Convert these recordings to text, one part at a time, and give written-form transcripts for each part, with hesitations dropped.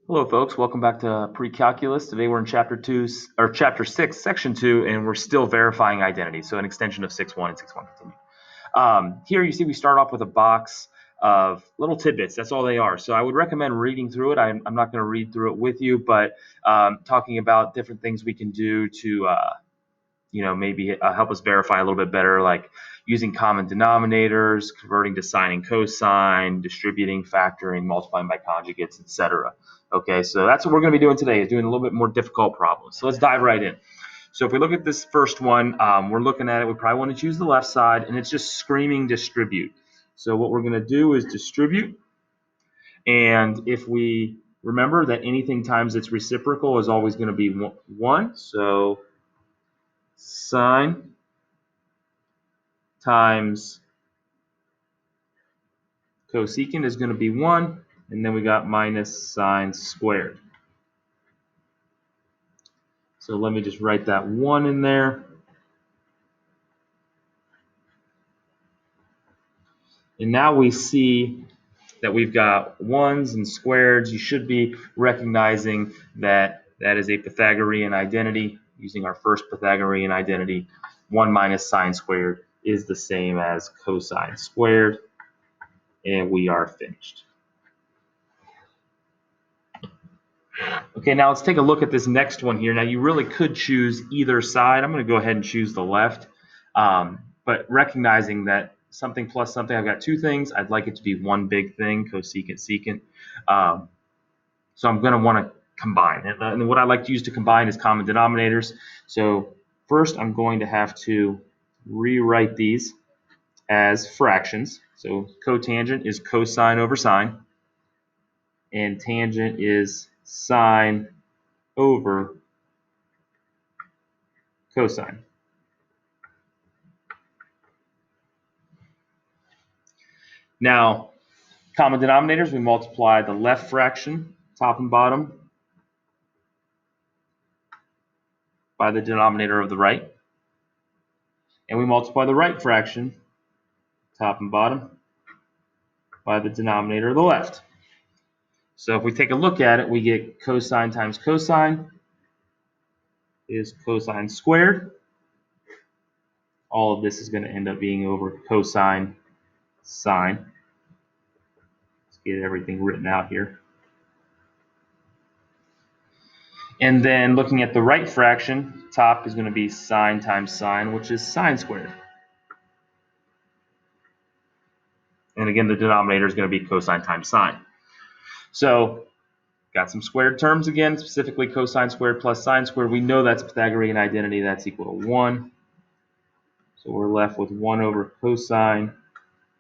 Hello, folks. Welcome back to Precalculus. Today we're in Chapter 6, Section 2, and we're still verifying identity. So an extension of 6.1 and 6.1 continue. Here you see we start off with a box of little tidbits. That's all they are. So I would recommend reading through it. I'm not going to read through it with you, but talking about different things we can do to maybe help us verify a little bit better, like using common denominators, converting to sine and cosine, distributing, factoring, multiplying by conjugates, etc. Okay, so that's what we're going to be doing today, is doing a little bit more difficult problems. So let's dive right in. So if we look at this first one, we're looking at it, we probably want to choose the left side, and it's just screaming distribute. So what we're going to do is distribute, and if we remember that anything times its reciprocal is always going to be 1, so sine times cosecant is going to be 1, and then we got minus sine squared. So let me just write that 1 in there. And now we see that we've got 1s and squareds. You should be recognizing that that is a Pythagorean identity. Using our first Pythagorean identity, 1 minus sine squared is the same as cosine squared. And we are finished. Okay, now let's take a look at this next one here. Now you really could choose either side. I'm going to go ahead and choose the left, but recognizing that something plus something, I've got two things. I'd like it to be one big thing, cosecant, secant. So I'm going to want to combine. And what I like to use to combine is common denominators. So first I'm going to have to rewrite these as fractions. So cotangent is cosine over sine, and tangent is sine over cosine. Now, common denominators, we multiply the left fraction, top and bottom, by the denominator of the right. And we multiply the right fraction, top and bottom, by the denominator of the left. So if we take a look at it, we get cosine times cosine is cosine squared. All of this is going to end up being over cosine sine. Let's get everything written out here. And then looking at the right fraction, top is going to be sine times sine, which is sine squared. And again, the denominator is going to be cosine times sine. So got some squared terms again, specifically cosine squared plus sine squared. We know that's Pythagorean identity. That's equal to 1. So we're left with 1 over cosine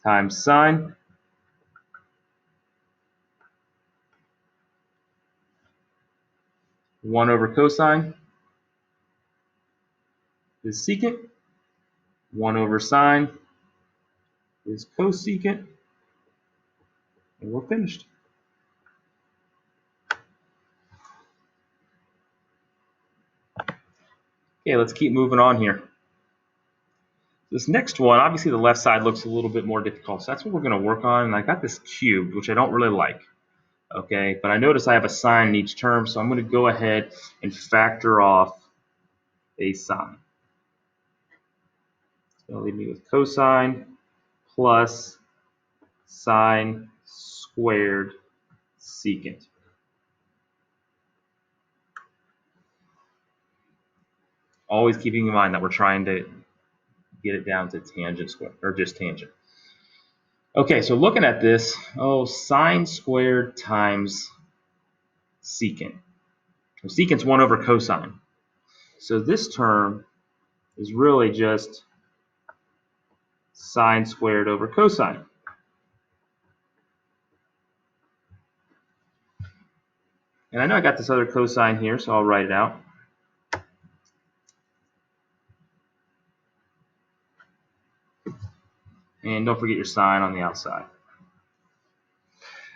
times sine. One over cosine is secant. 1 over sine is cosecant. And we're finished. Okay, let's keep moving on here. This next one, obviously the left side looks a little bit more difficult, so that's what we're going to work on. And I got this cubed, which I don't really like. Okay, but I notice I have a sign in each term, so I'm going to go ahead and factor off a sign. It's going to leave me with cosine plus sine squared secant. Always keeping in mind that we're trying to get it down to tangent squared, or just tangent. Okay, so looking at this, sine squared times secant. Well, secant's 1 over cosine. So this term is really just sine squared over cosine. And I know I got this other cosine here, so I'll write it out. And don't forget your sign on the outside.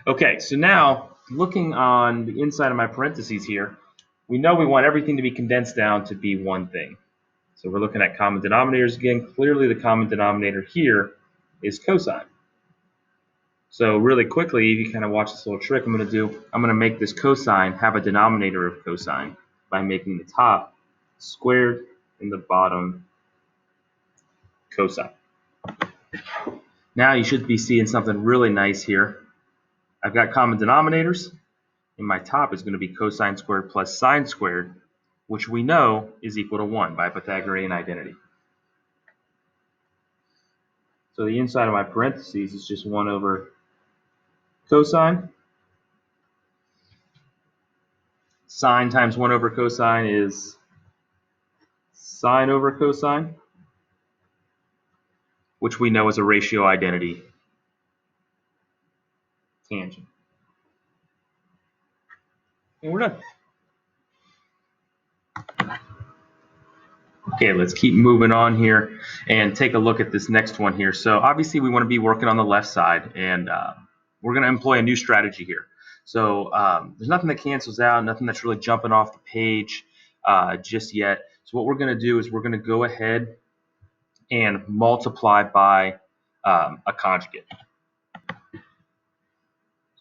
Okay, so now looking on the inside of my parentheses here, we know we want everything to be condensed down to be one thing. So we're looking at common denominators again. Clearly the common denominator here is cosine. So really quickly, if you kind of watch this little trick I'm going to do, I'm going to make this cosine have a denominator of cosine by making the top squared and the bottom cosine. Now you should be seeing something really nice here. I've got common denominators, and my top is going to be cosine squared plus sine squared, which we know is equal to 1 by Pythagorean identity. So the inside of my parentheses is just 1 over cosine. Sine times 1 over cosine is sine over cosine, which we know is a ratio identity tangent. And we're done. Okay, let's keep moving on here and take a look at this next one here. So obviously we want to be working on the left side, and we're going to employ a new strategy here. So there's nothing that cancels out, nothing that's really jumping off the page just yet. So what we're going to do is we're going to go ahead and multiply by a conjugate. So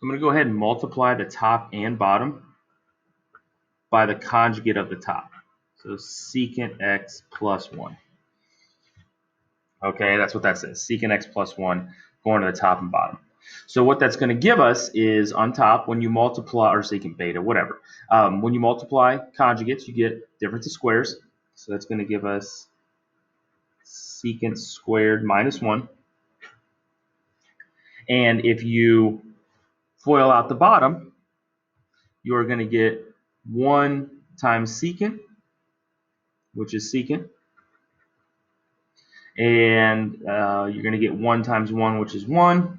I'm going to go ahead and multiply the top and bottom by the conjugate of the top. So secant x plus 1. Okay, that's what that says. Secant x plus 1 going to the top and bottom. So what that's going to give us is on top, when you multiply, or secant beta, whatever. When you multiply conjugates, you get difference of squares. So that's going to give us secant squared minus 1. And if you FOIL out the bottom, you're going to get 1 times secant, which is secant. And you're going to get 1 times 1, which is 1.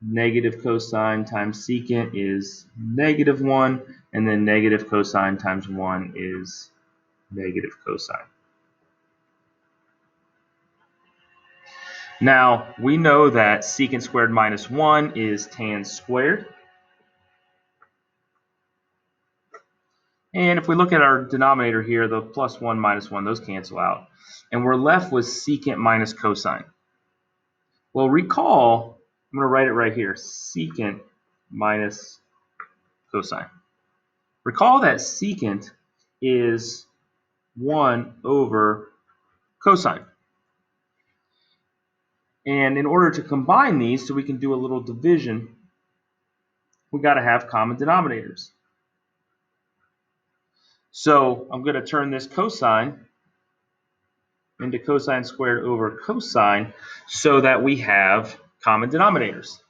Negative cosine times secant is negative 1. And then negative cosine times 1 is negative cosine. Now, we know that secant squared minus 1 is tan squared. And if we look at our denominator here, the plus 1, minus 1, those cancel out. And we're left with secant minus cosine. Well, recall, I'm going to write it right here, secant minus cosine. Recall that secant is 1 over cosine. And in order to combine these so we can do a little division, we got to have common denominators. So I'm going to turn this cosine into cosine squared over cosine so that we have common denominators.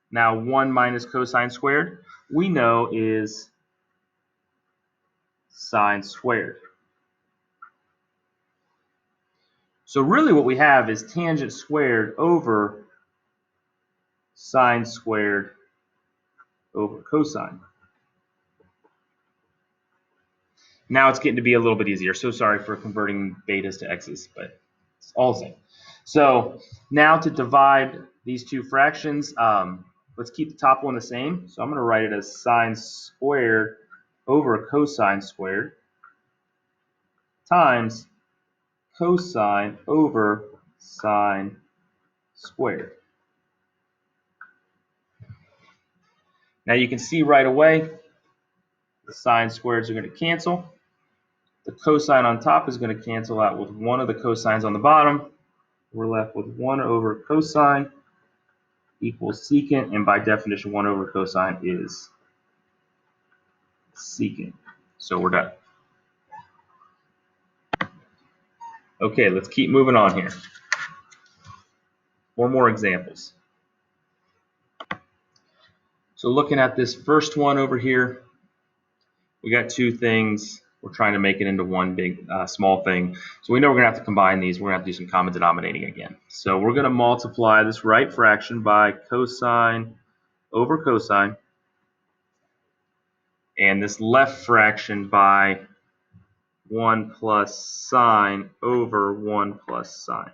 Now 1 minus cosine squared we know is sine squared. So really what we have is tangent squared over sine squared over cosine. Now it's getting to be a little bit easier. So sorry for converting betas to x's, but it's all the same. So now to divide these two fractions, let's keep the top one the same. So I'm going to write it as sine squared over cosine squared times cosine over sine squared. Now you can see right away the sine squareds are going to cancel. The cosine on top is going to cancel out with one of the cosines on the bottom. We're left with 1 over cosine equals secant, and by definition 1 over cosine is secant. So we're done. Okay, let's keep moving on here. 4 more examples. So looking at this first one over here, we got 2 things. We're trying to make it into one big small thing. So we know we're going to have to combine these. We're going to have to do some common denominating again. So we're going to multiply this right fraction by cosine over cosine, and this left fraction by 1 plus sine over 1 plus sine.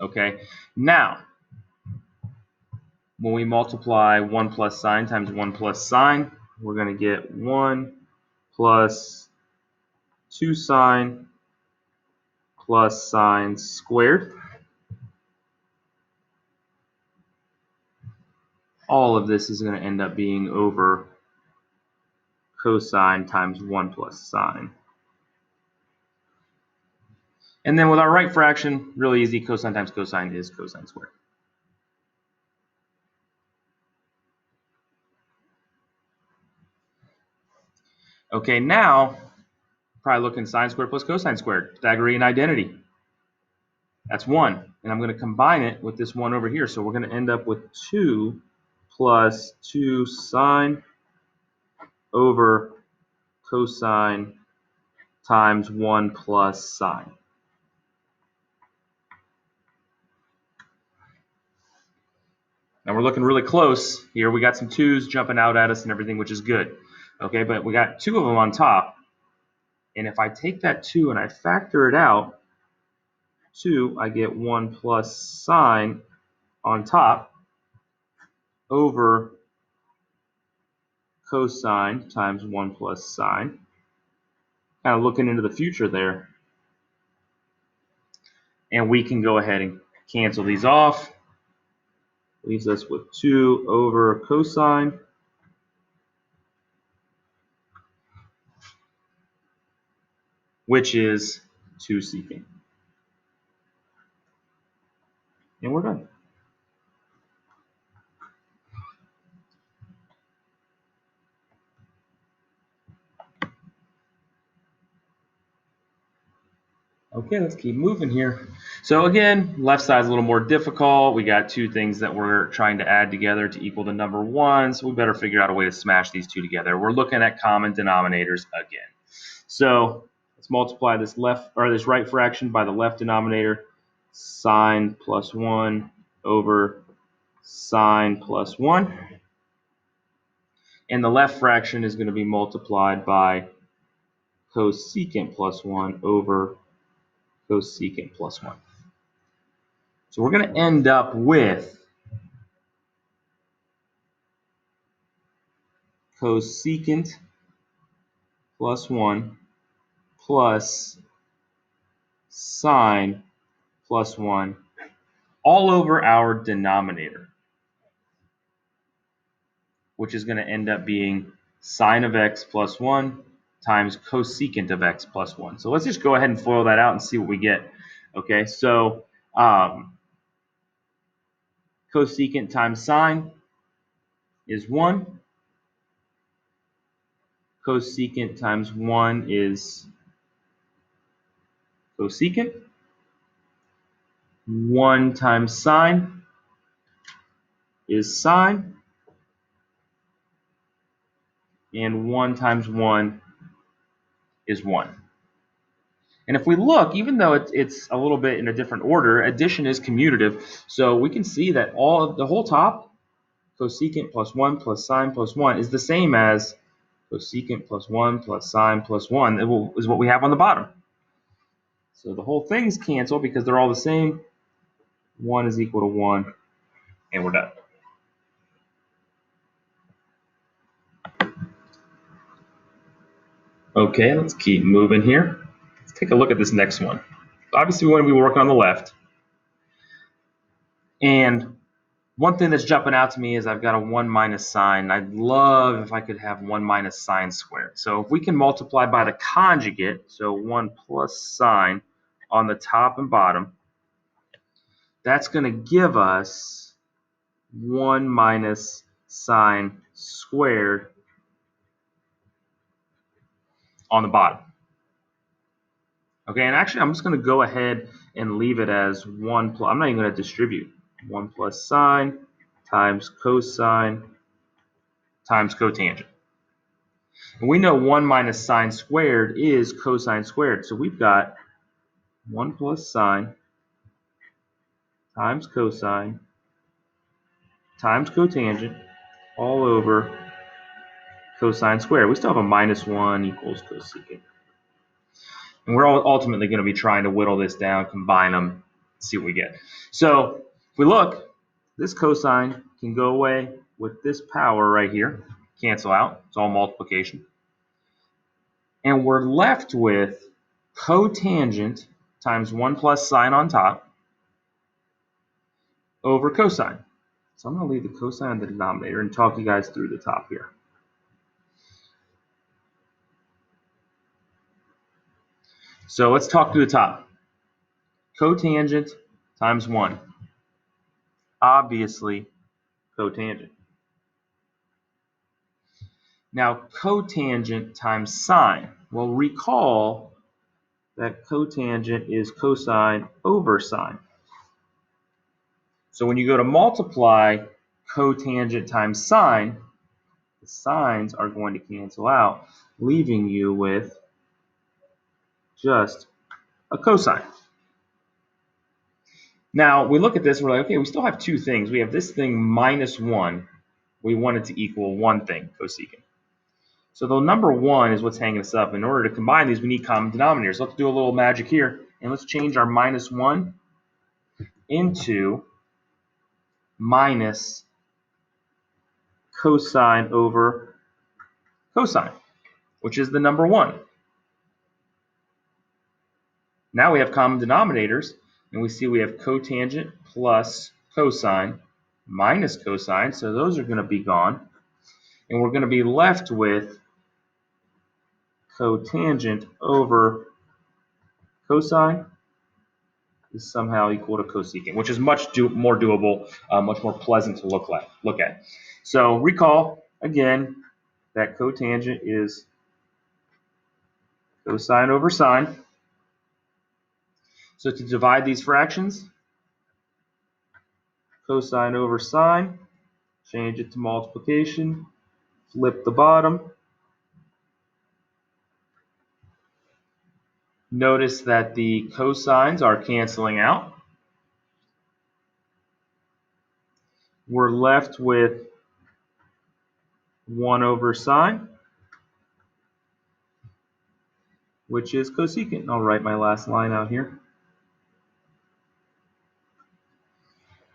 Okay, now when we multiply 1 plus sine times 1 plus sine, we're going to get 1 plus 2 sine plus sine squared. all of this is going to end up being over cosine times 1 plus sine. And then with our right fraction, really easy, cosine times cosine is cosine squared. Okay, now, probably looking sine squared plus cosine squared, Pythagorean identity. That's 1, and I'm going to combine it with this 1 over here, so we're going to end up with 2 plus 2 sine over cosine times 1 plus sine. Now we're looking really close here. We got some 2's jumping out at us and everything, which is good. Okay, but we got 2 of them on top. And if I take that 2 and I factor it out, 2, I get 1 plus sine on top over cosine times 1 plus sine. Kind of looking into the future there. And we can go ahead and cancel these off. Leaves us with 2 over cosine which is 2 secant. And we're done. Okay, let's keep moving here. So again, left side's a little more difficult. We got 2 things that we're trying to add together to equal the number 1, so we better figure out a way to smash these 2 together. We're looking at common denominators again. So let's multiply this right fraction by the left denominator, sine plus 1 over sine plus 1. And the left fraction is going to be multiplied by cosecant plus 1 over cosecant plus 1. So we're going to end up with cosecant plus 1 plus sine plus 1 all over our denominator, which is going to end up being sine of x plus 1 times cosecant of x plus 1. So let's just go ahead and FOIL that out and see what we get. Okay, so cosecant times sine is 1. Cosecant times 1 is cosecant. 1 times sine is sine. And 1 times 1 is 1. And if we look, even though it's a little bit in a different order, addition is commutative. So we can see that the whole top, cosecant plus 1 plus sine plus 1, is the same as cosecant plus 1 plus sine plus 1 is what we have on the bottom. So the whole thing's cancel because they're all the same. 1 is equal to 1, and we're done. Okay, let's keep moving here. Let's take a look at this next one. Obviously, we want to be working on the left. And one thing that's jumping out to me is I've got a 1 minus sine. I'd love if I could have 1 minus sine squared. So if we can multiply by the conjugate, so 1 plus sine on the top and bottom, that's going to give us 1 minus sine squared on the bottom. Okay, and actually I'm just going to go ahead and leave it as 1 plus, I'm not even going to distribute. 1 plus sine times cosine times cotangent. And we know 1 minus sine squared is cosine squared. So we've got 1 plus sine times cosine times cotangent all over cosine squared. We still have a minus 1 equals cosecant. And we're ultimately going to be trying to whittle this down, combine them, see what we get. So if we look, this cosine can go away with this power right here. Cancel out. It's all multiplication. And we're left with cotangent times 1 plus sine on top over cosine. So I'm going to leave the cosine in the denominator and talk you guys through the top here. So let's talk through the top. Cotangent times 1. Obviously, cotangent. Now, cotangent times sine. Well, recall that cotangent is cosine over sine. So when you go to multiply cotangent times sine, the sines are going to cancel out, leaving you with just a cosine. Now, we look at this and we're like, okay, we still have two things. We have this thing minus 1. We want it to equal one thing, cosecant. So the number 1 is what's hanging us up. In order to combine these, we need common denominators. So let's do a little magic here, and let's change our minus 1 into minus cosine over cosine, which is the number 1. Now we have common denominators, and we see we have cotangent plus cosine minus cosine, so those are going to be gone. And we're going to be left with cotangent over cosine is somehow equal to cosecant, which is much more doable, much more pleasant to look at. So recall, again, that cotangent is cosine over sine. So to divide these fractions, cosine over sine, change it to multiplication, flip the bottom. Notice that the cosines are canceling out. We're left with 1 over sine, which is cosecant. And I'll write my last line out here.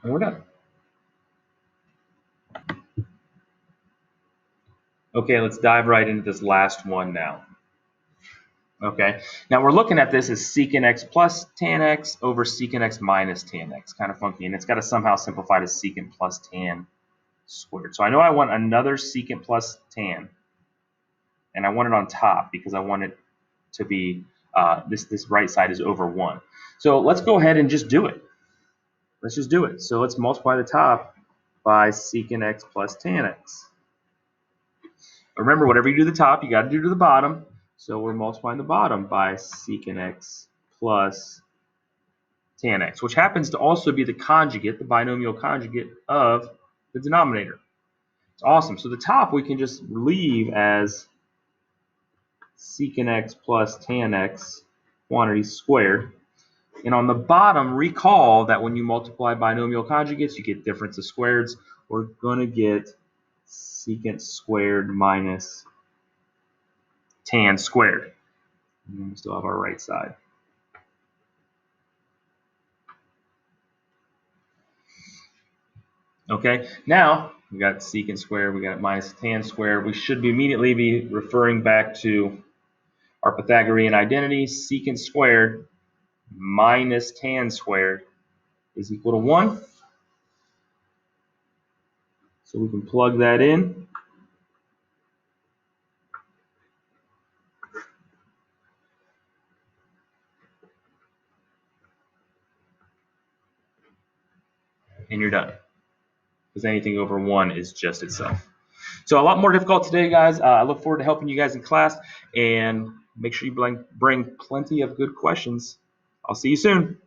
And we're done. Okay, let's dive right into this last one now. Okay, now we're looking at this as secant x plus tan x over secant x minus tan x. Kind of funky, and it's got to somehow simplify to secant plus tan squared. So I know I want another secant plus tan, and I want it on top because I want it to be, this right side is over 1. So let's go ahead and just do it. Let's just do it. So let's multiply the top by secant x plus tan x. Remember, whatever you do to the top, you got to do to the bottom. So we're multiplying the bottom by secant x plus tan x, which happens to also be the conjugate, the binomial conjugate of the denominator. It's awesome. So the top we can just leave as secant x plus tan x quantity squared. And on the bottom, recall that when you multiply binomial conjugates, you get difference of squareds. We're going to get secant squared minus tan squared. And then we still have our right side. Okay, now we got secant squared, we got minus tan squared. We should immediately be referring back to our Pythagorean identity. Secant squared minus tan squared is equal to 1. So we can plug that in. And you're done. Because anything over 1 is just itself. So a lot more difficult today, guys. I look forward to helping you guys in class. And make sure you bring plenty of good questions. I'll see you soon.